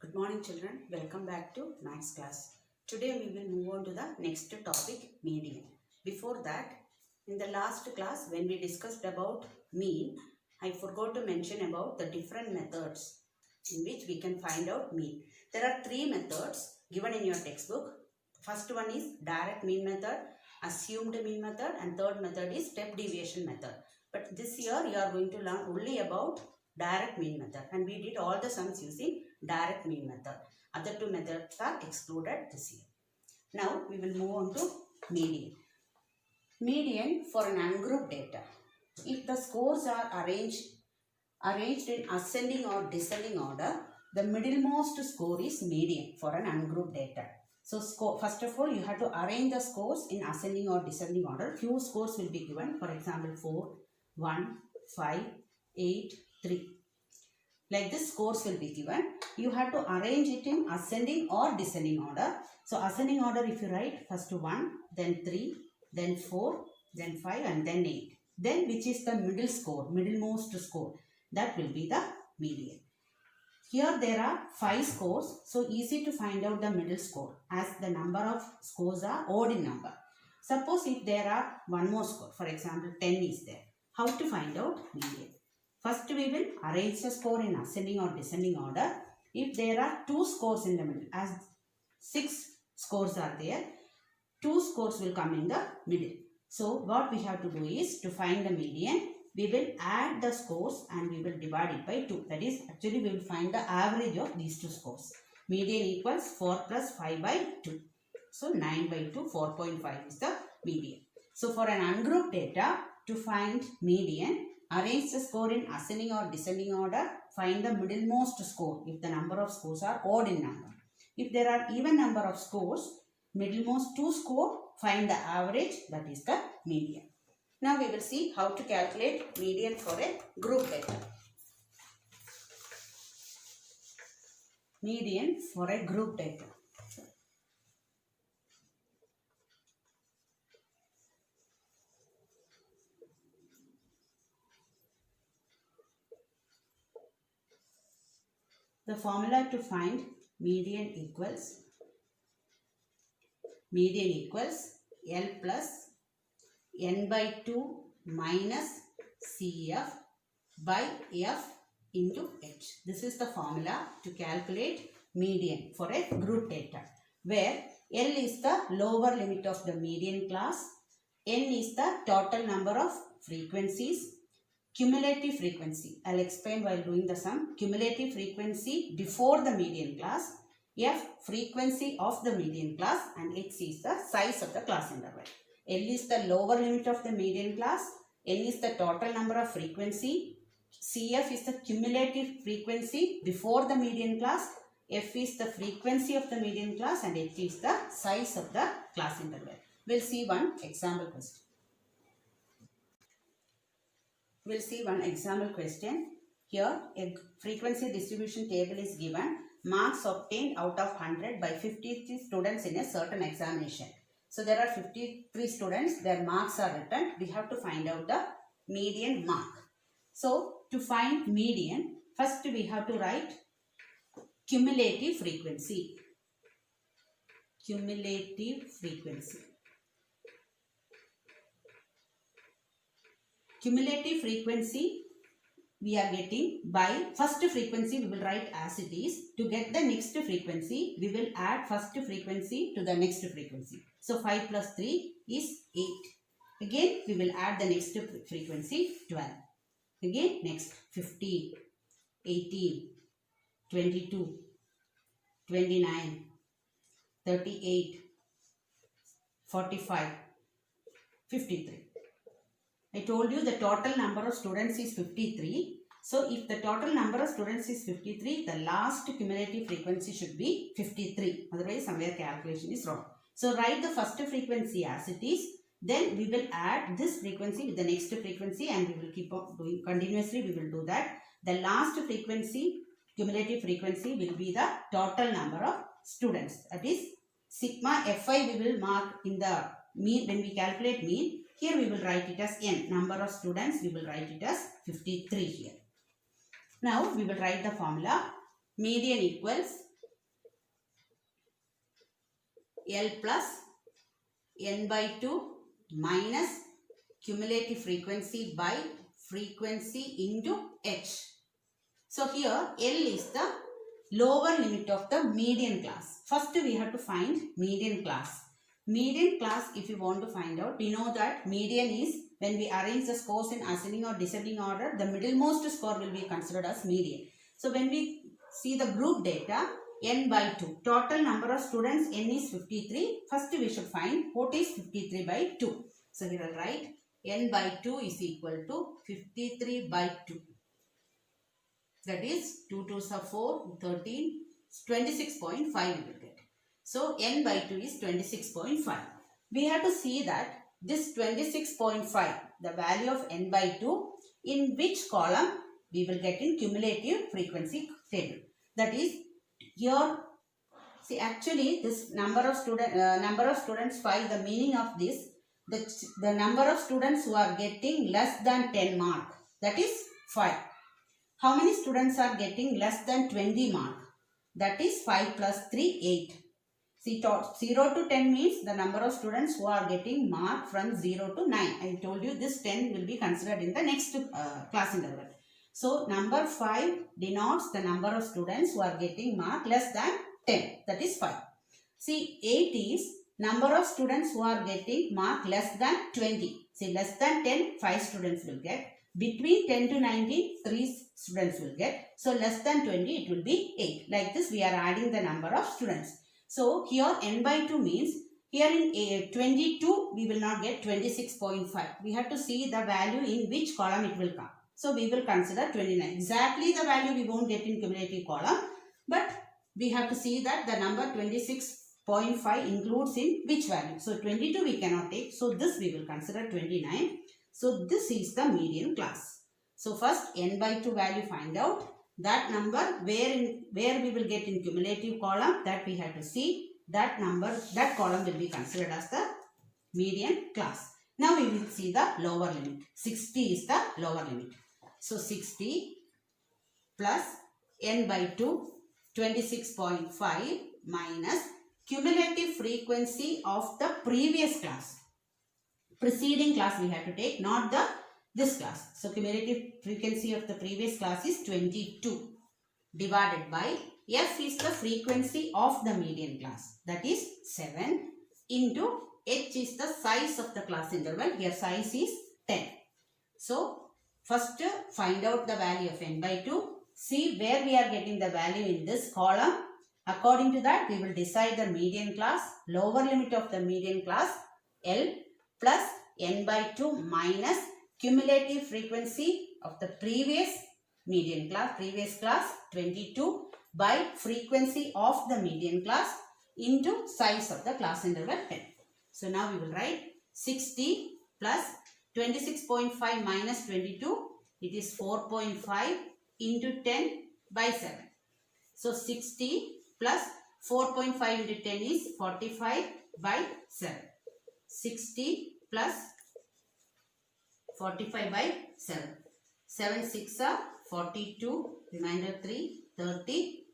Good morning children, welcome back to Maths class. Today we will move on to the next topic, median. Before that, in the last class when we discussed about mean, I forgot to mention about the different methods in which we can find out mean. There are three methods given in your textbook. First one is direct mean method, assumed mean method, and third method is step deviation method. But this year you are going to learn only about direct mean method, and we did all the sums using direct mean method. Other two methods are excluded this year. Now we will move on to median. Median for an ungrouped data. If the scores are arranged in ascending or descending order, the middlemost score is median for an ungrouped data. So first of all, you have to arrange the scores in ascending or descending order. Few scores will be given. For example, 4, 1, 5, 8, 3. Like this scores will be given. You have to arrange it in ascending or descending order. So ascending order, if you write first 1, then 3, then 4, then 5 and then 8. Then which is the middle score, middlemost score, that will be the median. Here there are 5 scores, so easy to find out the middle score as the number of scores are odd in number. Suppose if there are one more score, for example 10 is there. How to find out median? First we will arrange the score in ascending or descending order. If there are 2 scores in the middle, as 6 scores are there, 2 scores will come in the middle. So what we have to do is, to find the median, we will add the scores and we will divide it by 2. That is, actually we will find the average of these 2 scores. Median equals 4 plus 5 by 2. So 9 by 2, 4.5 is the median. So for an ungrouped data, to find median, arrange the score in ascending or descending order, find the middlemost score if the number of scores are odd in number. If there are even number of scores, middlemost 2 score, find the average, that is the median. Now we will see how to calculate median for a group data. Median for a group data. The formula to find median equals L plus n by 2 minus CF by F into H. This is the formula to calculate median for a group data, where L is the lower limit of the median class, N is the total number of frequencies, cumulative frequency, I will explain while doing the sum, cumulative frequency before the median class, F frequency of the median class, and H is the size of the class interval. L is the lower limit of the median class, N is the total number of frequency, CF is the cumulative frequency before the median class, F is the frequency of the median class, and H is the size of the class interval. We will see one example question. We will see one example question. Here a frequency distribution table is given. Marks obtained out of 100 by 53 students in a certain examination. So there are 53 students, their marks are written. We have to find out the median mark. So to find median, first we have to write cumulative frequency. Cumulative frequency. Cumulative frequency we are getting by first frequency we will write as it is. To get the next frequency, we will add first frequency to the next frequency. So 5 plus 3 is 8. Again we will add the next frequency 12. Again next 15, 18, 22, 29, 38, 45, 53. I told you the total number of students is 53. So if the total number of students is 53, the last cumulative frequency should be 53. Otherwise somewhere calculation is wrong. So write the first frequency as it is. Then we will add this frequency with the next frequency, and we will keep on doing continuously. We will do that. The last frequency, cumulative frequency, will be the total number of students. That is sigma Fi we will mark in the mean when we calculate mean. Here we will write it as n, number of students, we will write it as 53 here. Now we will write the formula. Median equals L plus n by 2 minus cumulative frequency by frequency into h. So here L is the lower limit of the median class. First we have to find median class. Median class, if you want to find out, we know that median is when we arrange the scores in ascending or descending order, the middlemost score will be considered as median. So when we see the group data, n by 2, total number of students n is 53. First we should find what is 53 by 2. So here I'll write n by 2 is equal to 53 by 2. That is 2 2s are 4, 13, 26.5 we will get. So n by 2 is 26.5. We have to see that this 26.5, the value of n by 2, in which column we will get in cumulative frequency table. That is here. See, actually this number of students 5. The meaning of this, the number of students who are getting less than 10 mark, that is 5. How many students are getting less than 20 mark? That is 5 plus 3, 8. See, 0 to 10 means the number of students who are getting mark from 0 to 9. I told you this 10 will be considered in the next class interval. So, number 5 denotes the number of students who are getting mark less than 10. That is 5. See, 8 is number of students who are getting mark less than 20. See, less than 10, 5 students will get. Between 10 to 19, 3 students will get. So, less than 20, it will be 8. Like this, we are adding the number of students. So, here n by 2 means, here in 22, we will not get 26.5. We have to see the value in which column it will come. So, we will consider 29. Exactly the value we won't get in cumulative column. But we have to see that the number 26.5 includes in which value. So, 22 we cannot take. So, this we will consider 29. So, this is the median class. So, first n by 2 value find out. That number where we will get in cumulative column, that we have to see. That number, that column will be considered as the median class. Now, we will see the lower limit. 60 is the lower limit. So, 60 plus n by 2, 26.5 minus cumulative frequency of the previous class. Preceding class we have to take, not this class. So, cumulative frequency of the previous class is 22 divided by f is the frequency of the median class. That is 7 into h is the size of the class interval. Here size is 10. So, first find out the value of n by 2. See where we are getting the value in this column. According to that, we will decide the median class. Lower limit of the median class L plus n by 2 minus cumulative frequency of the previous median class, 22 by frequency of the median class into size of the class interval 10. So, now we will write 60 plus 26.5 minus 22, it is 4.5 into 10 by 7. So, 60 plus 4.5 into 10 is 45 by 7. 60 plus 45 by 7. 7 6 are 42, remainder 3, 30,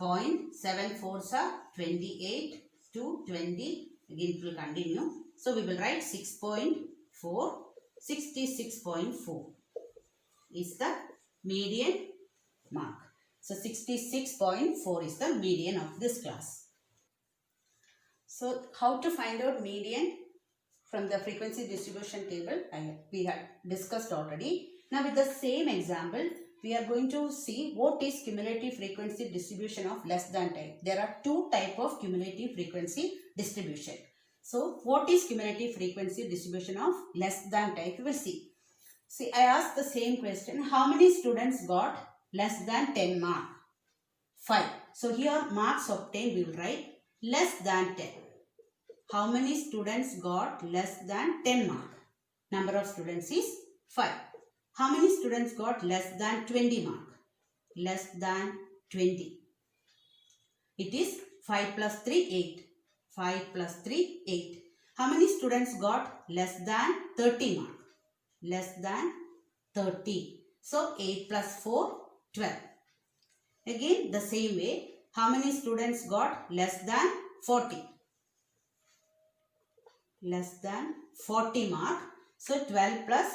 0.74 are 28 to 20, again it will continue. So, we will write 6.4, 66.4 is the median mark. So, 66.4 is the median of this class. So, how to find out median? From the frequency distribution table, we had discussed already. Now, with the same example, we are going to see what is cumulative frequency distribution of less than 10. There are two types of cumulative frequency distribution. So, what is cumulative frequency distribution of less than 10? We will see. See, I asked the same question. How many students got less than 10 mark? 5. So, here marks obtained we will write less than 10. How many students got less than 10 mark? Number of students is 5. How many students got less than 20 mark? Less than 20. It is 5 plus 3, 8. 5 plus 3, 8. How many students got less than 30 mark? Less than 30. So, 8 plus 4, 12. Again, the same way, how many students got less than 40? less than 40 mark. So 12 plus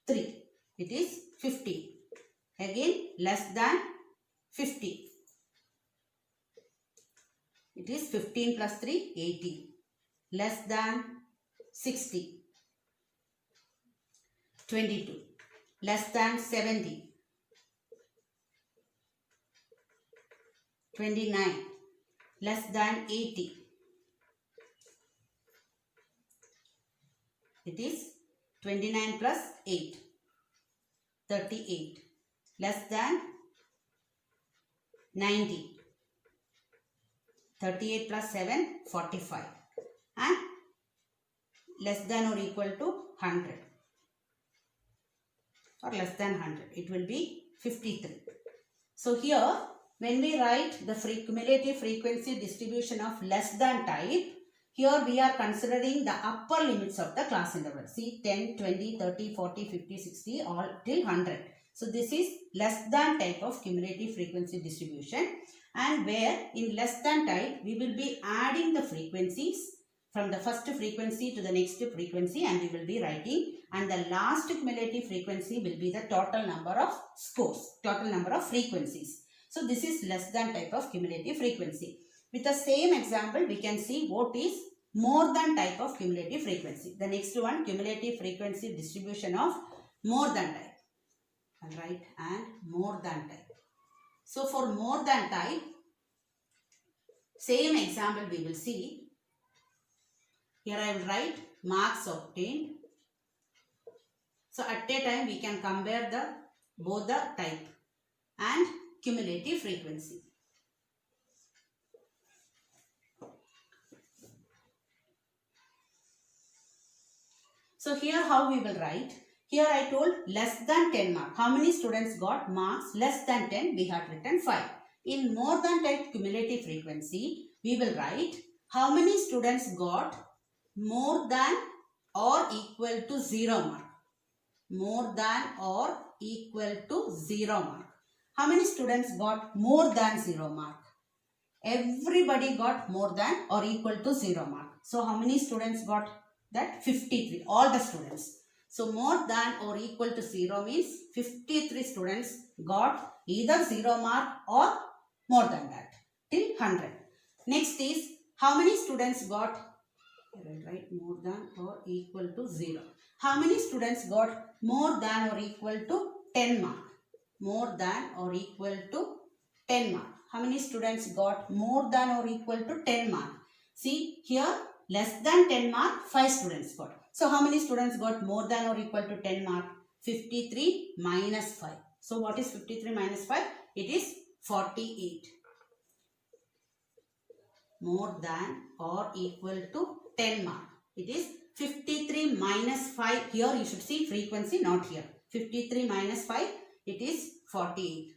3, it is 50. Again less than 50. It is 15 plus 3, 80. Less than 60. 22. Less than 70. 29. Less than 80. It is 29 plus 8. 38. Less than 90. 38 plus 7, 45. And less than or equal to 100. Or less than 100. It will be 53. So here, when we write the cumulative frequency distribution of less than type, here we are considering the upper limits of the class interval. See, 10, 20, 30, 40, 50, 60, all till 100. So this is less than type of cumulative frequency distribution, and where in less than type we will be adding the frequencies from the first frequency to the next frequency, and we will be writing, and the last cumulative frequency will be the total number of scores, total number of frequencies. So this is less than type of cumulative frequency. With the same example, we can see what is more than type of cumulative frequency. The next one, cumulative frequency distribution of more than type. I'll write and more than type. So for more than type, same example we will see. Here I will write marks obtained. So at a time we can compare both the type and cumulative frequency. So here how we will write. Here I told less than 10 mark. How many students got marks less than 10? We have written 5. In more than type cumulative frequency, we will write how many students got more than or equal to 0 mark. More than or equal to 0 mark. How many students got more than 0 mark? Everybody got more than or equal to 0 mark. So how many students got that? 53. All the students. So more than or equal to 0 means 53 students got either 0 mark or more than that till 100. Next is how many students got, I will write more than or equal to 0. How many students got more than or equal to 10 mark? More than or equal to 10 mark. How many students got more than or equal to 10 mark? See here, less than 10 mark, 5 students got. So how many students got more than or equal to 10 mark? 53 minus 5. So what is 53 minus 5? It is 48. More than or equal to 10 mark. It is 53 minus 5. Here you should see frequency, not here. 53 minus 5, it is 48.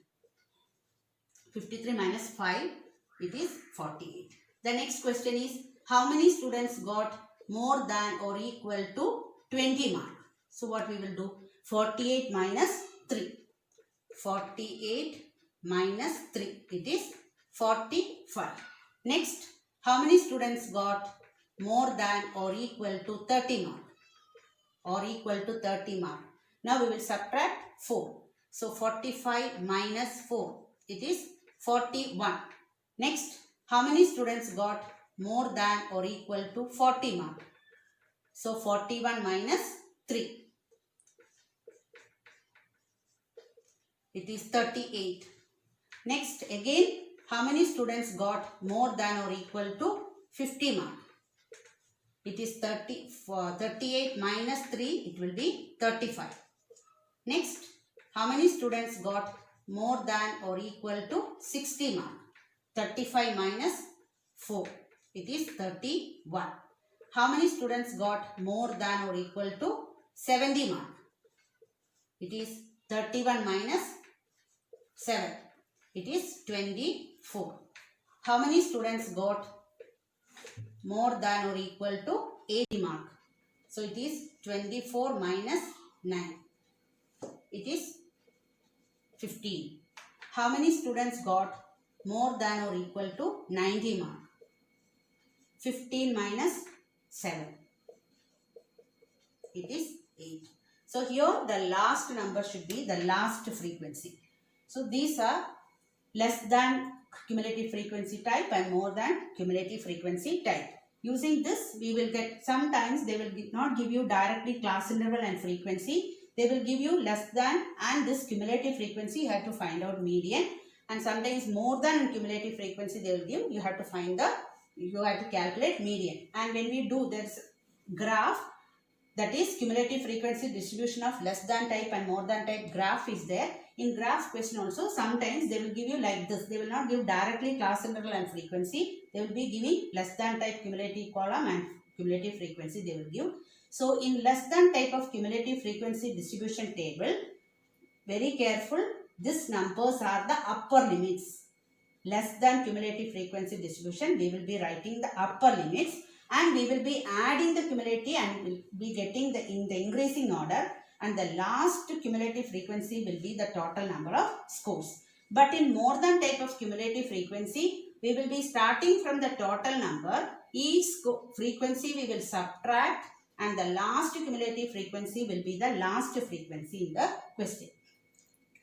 53 minus 5, it is 48. The next question is, how many students got more than or equal to 20 mark? So what we will do? 48 minus 3. 48 minus 3. It is 45. Next, how many students got more than or equal to 30 mark? Or equal to 30 mark. Now we will subtract 4. So 45 minus 4. It is 41. Next, how many students got more than or equal to 40 mark? So 41 minus 3. It is 38. Next again, how many students got more than or equal to 50 mark? It is 38 minus 3, it will be 35. Next, how many students got more than or equal to 60 mark? 35 minus 4. It is 31. How many students got more than or equal to 70 mark? It is 31 minus 7. It is 24. How many students got more than or equal to 80 mark? So it is 24 minus 9. It is 15. How many students got more than or equal to 90 mark? 15 minus 7. It is 8. So here the last number should be the last frequency. So these are less than cumulative frequency type and more than cumulative frequency type. Using this, we will get, sometimes they will not give you directly class interval and frequency. They will give you less than and this cumulative frequency, you have to find out median. And sometimes more than cumulative frequency they will give, you have to calculate median. And when we do this graph, that is cumulative frequency distribution of less than type and more than type graph is there. In graph question also, sometimes they will give you like this. They will not give directly class interval and frequency. They will be giving less than type cumulative column and cumulative frequency they will give. So in less than type of cumulative frequency distribution table, very careful, these numbers are the upper limits. Less than cumulative frequency distribution, we will be writing the upper limits and we will be adding the cumulative and will be getting in the increasing order, and the last cumulative frequency will be the total number of scores. But in more than type of cumulative frequency, we will be starting from the total number. Each frequency we will subtract and the last cumulative frequency will be the last frequency in the question.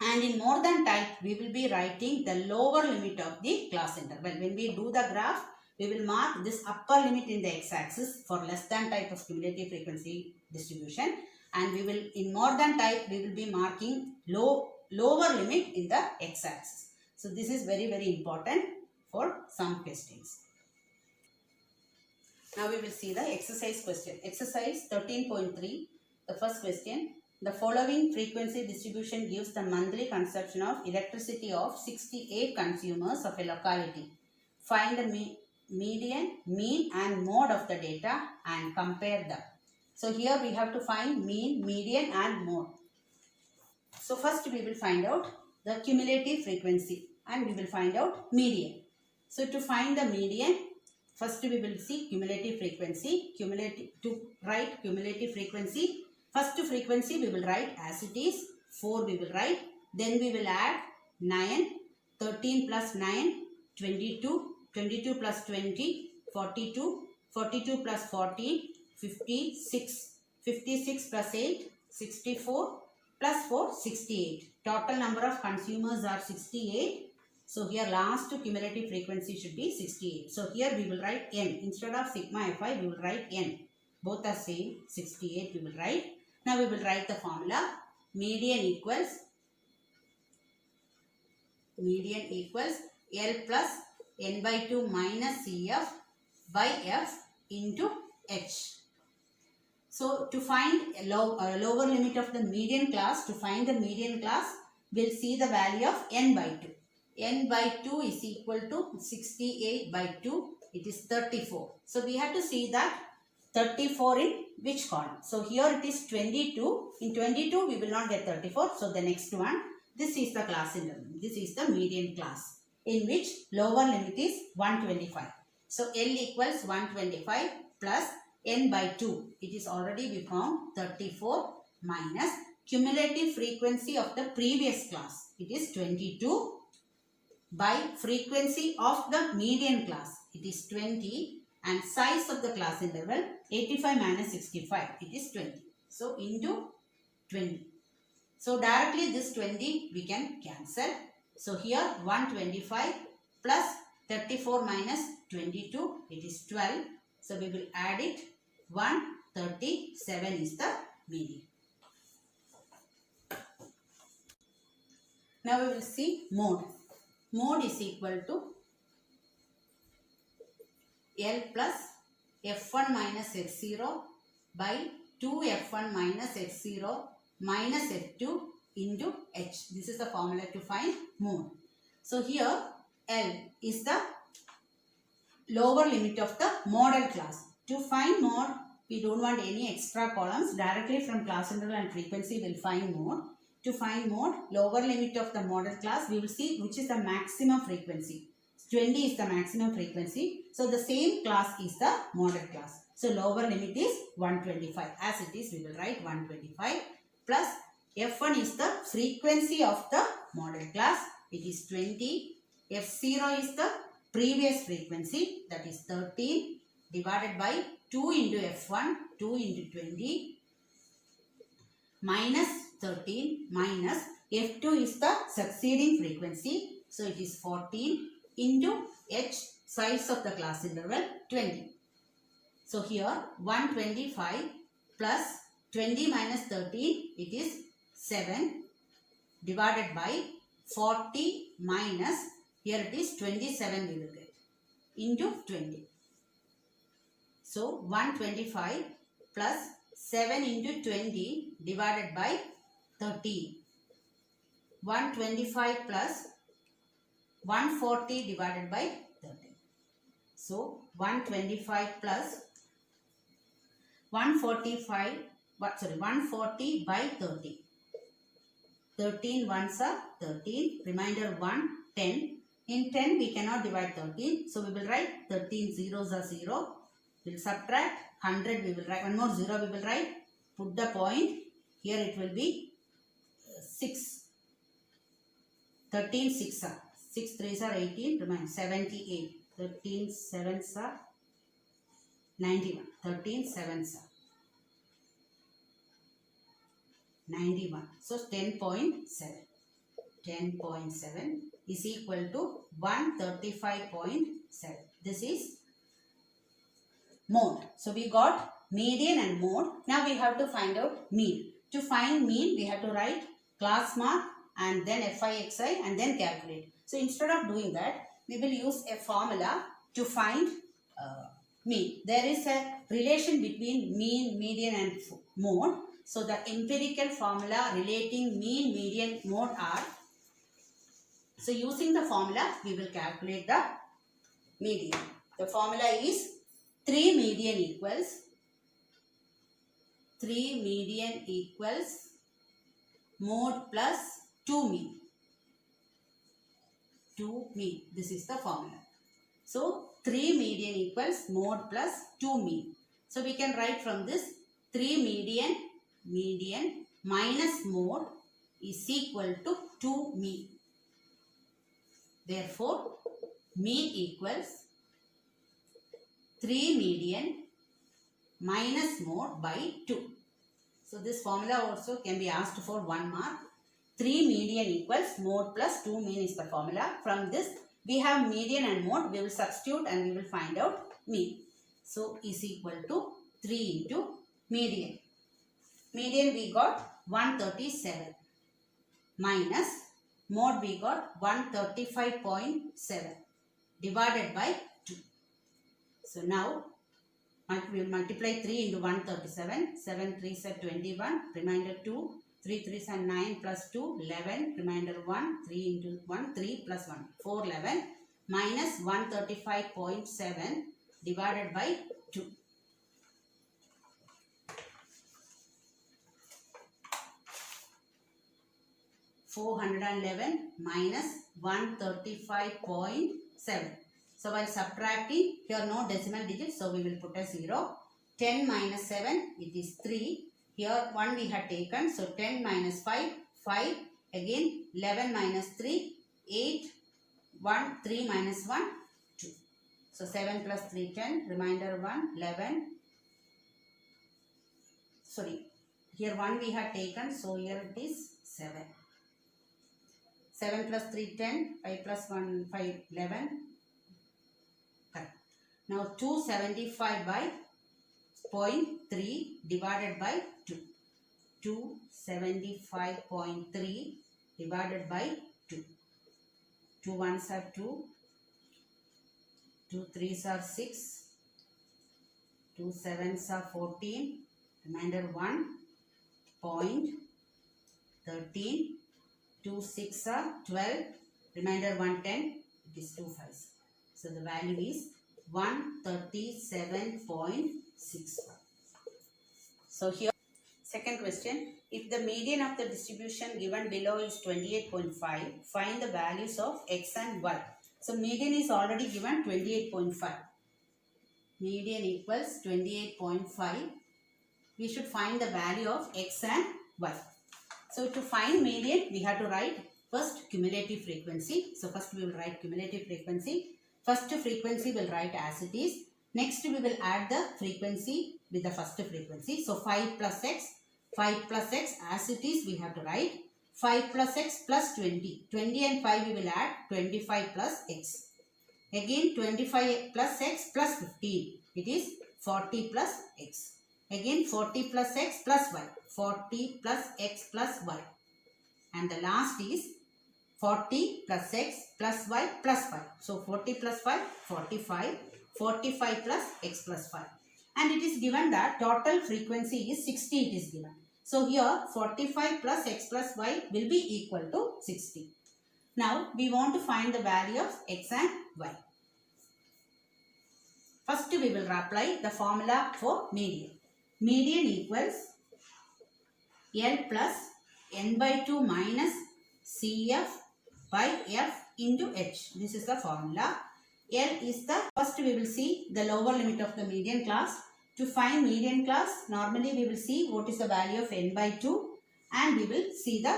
And in more than type, we will be writing the lower limit of the class interval. When we do the graph, we will mark this upper limit in the x-axis for less than type of cumulative frequency distribution. And we will, in more than type, we will be marking lower limit in the x-axis. So this is very, very important for some questions. Now we will see the exercise question. Exercise 13.3, the first question. The following frequency distribution gives the monthly consumption of electricity of 68 consumers of a locality. Find the median, mean and mode of the data and compare them. So here we have to find mean, median and mode. So first we will find out the cumulative frequency and we will find out median. So to find the median, first we will see cumulative frequency. To write cumulative frequency, first frequency we will write as it is, 4 we will write, then we will add 9, 13 plus 9, 22, 22 plus 20, 42, 42 plus 14, 56, 56 plus 8, 64, plus 4, 68. Total number of consumers are 68. So here last cumulative frequency should be 68. So here we will write n. Instead of sigma fi, we will write n. Both are same, 68 we will write. Now we will write the formula. Median equals L plus n by 2 minus Cf by F into H. So to find a lower limit of the median class, we'll see the value of n by 2. N by 2 is equal to 68 by 2. It is 34. So we have to see that 34 in which column. So here it is 22. In 22 we will not get 34. So the next one, this is the class interval. This is the median class in which lower limit is 125. So L equals 125 plus n by 2. It is already we found 34 minus cumulative frequency of the previous class. It is 22 by frequency of the median class. It is 20 and size of the class interval 85 minus 65. It is 20. So into 20. So directly this 20 we can cancel. So here 125 plus 34 minus 22. It is 12. So we will add it. 137 is the median. Now we will see mode. Mode is equal to L plus F1 minus F0 by 2F1 minus F0 minus F2 into H. This is the formula to find mode. So here L is the lower limit of the model class. To find mode, we don't want any extra columns. Directly from class interval and frequency we will find mode. To find mode, lower limit of the model class, we will see which is the maximum frequency. 20 is the maximum frequency. So the same class is the model class. So lower limit is 125. As it is, we will write 125 plus F1 is the frequency of the model class. It is 20. F0 is the previous frequency, that is 13 divided by 2 into F1, 2 into 20 minus 13 minus F2 is the succeeding frequency. So it is 14 into H size of the class interval 20. So here 125 plus 20 minus 13, it is 7 divided by 40 minus, here it is 27 we will get, into 20. So 125 plus 7 into 20 divided by 30. 125 plus 140 divided by 30. So 125 plus 140 by 30. 13 ones are 13, remainder 1, 10. In 10 we cannot divide 13, so we will write 13 zeros are 0. We will subtract 100, we will write one more 0, we will write, put the point, here it will be 6. 13 6 are, 6 3s are 18, remain 78. 13 7s are 91. 13 7s are 91. So 10.7. 10.7 is equal to 135.7. This is mode. So we got median and mode. Now we have to find out mean. To find mean, we have to write class mark and then Fi, Xi and then calculate. So instead of doing that, we will use a formula to find mean. There is a relation between mean, median and mode. So the empirical formula relating mean, median, mode are. So using the formula, we will calculate the median. The formula is 3 median equals mode plus 2 mean. 2 mean. This is the formula. So 3 median equals mode plus 2 mean. So we can write from this 3 median minus mode is equal to 2 mean. Therefore, mean equals 3 median minus mode by 2. So this formula also can be asked for 1 mark. 3 median equals mode plus 2 mean is the formula. From this, we have median and mode. We will substitute and we will find out mean. So is equal to 3 into median. Median we got 137 minus mode we got 135.7 divided by 2. So now we will multiply 3 into 137. 7 3s are 21. Remainder 2. 3 3s are 9 plus 2. 11. Remainder 1. 3 into 1. 3 plus 1. 4 11 minus 135.7 divided by 2. $411 minus 135.7. So while subtracting, here no decimal digits, so we will put a 0. 10 minus 7, it is 3. Here 1 we had taken, so 10 minus 5, 5. Again 11 minus 3, 8. 1, 3 minus 1, 2. So 7 plus 3, 10. Remainder 1, 11. Sorry, here 1 we had taken, so here it is 7. 7 plus 3, 10. 5 plus 1, 5, 11. Correct. Now 275 by 0.3 divided by 2. 275.3 divided by 2. 2 ones are 2. 2 3s are 6. 2 7s are 14. Remainder 1. 0.13. 2 6 are 12. Remainder 1 10. It is 2 5s. So the value is 137.65. So here, second question. If the median of the distribution given below is 28.5, find the values of x and y. So median is already given 28.5. Median equals 28.5. We should find the value of x and y. So to find median, we have to write first cumulative frequency. So first we will write cumulative frequency. First frequency will write as it is. Next we will add the frequency with the first frequency. So 5 plus x. 5 plus x as it is we have to write 5 plus x plus 20. 20 and 5 we will add 25 plus x. Again 25 plus x plus 15. It is 40 plus x. Again 40 plus x plus y. 40 plus x plus y. And the last is 40 plus x plus y plus 5. So 40 plus 5, 45. 45 plus x plus 5. And it is given that total frequency is 60 it is given. So here 45 plus x plus y will be equal to 60. Now we want to find the value of x and y. First we will apply the formula for median. Median equals L plus n by 2 minus CF by F into H. This is the formula. L is the, first we will see the lower limit of the median class. To find median class, normally we will see what is the value of n by 2 and we will see the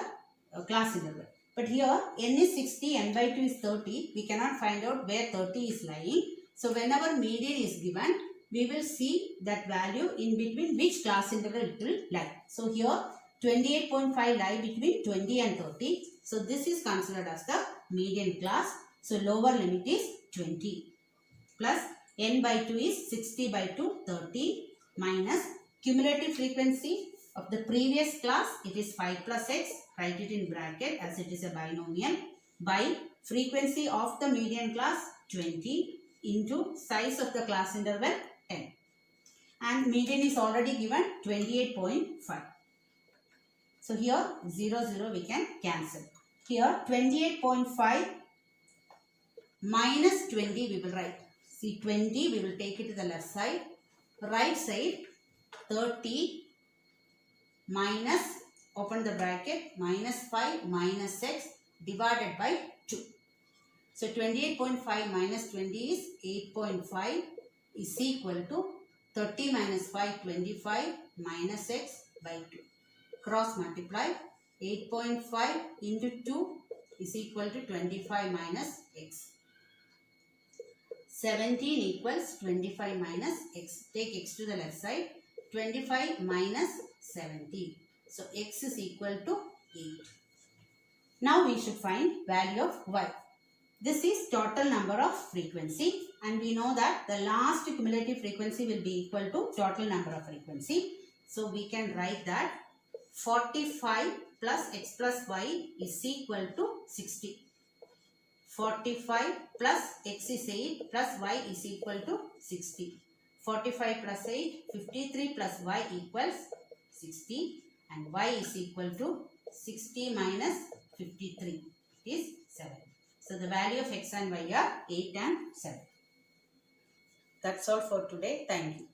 class interval. But here n is 60, n by 2 is 30. We cannot find out where 30 is lying. So whenever median is given, we will see that value in between which class interval it will lie. So here 28.5 lie between 20 and 30. So this is considered as the median class. So lower limit is 20 plus n by 2 is 60 by 2, 30 minus cumulative frequency of the previous class, it is 5 plus x, write it in bracket as it is a binomial, by frequency of the median class 20 into size of the class interval 10. And median is already given 28.5. So here 0, 0 we can cancel. Here 28.5 minus 20 we will write. See 20 we will take it to the left side. Right side 30 minus, open the bracket, minus 5 minus x divided by 2. So 28.5 minus 20 is 8.5 is equal to 30 minus 5, 25 minus x by 2. Cross multiply, 8.5 into 2 is equal to 25 minus x. 17 equals 25 minus x. Take x to the left side. 25 minus 17. So x is equal to 8. Now we should find value of y. This is total number of frequency and we know that the last cumulative frequency will be equal to total number of frequency. So we can write that 45 plus x plus y is equal to 60. 45 plus x is 8 plus y is equal to 60. 45 plus 8, 53 plus y equals 60 and y is equal to 60 minus 53 is 7. So the value of x and y are 8 and 7. That's all for today. Thank you.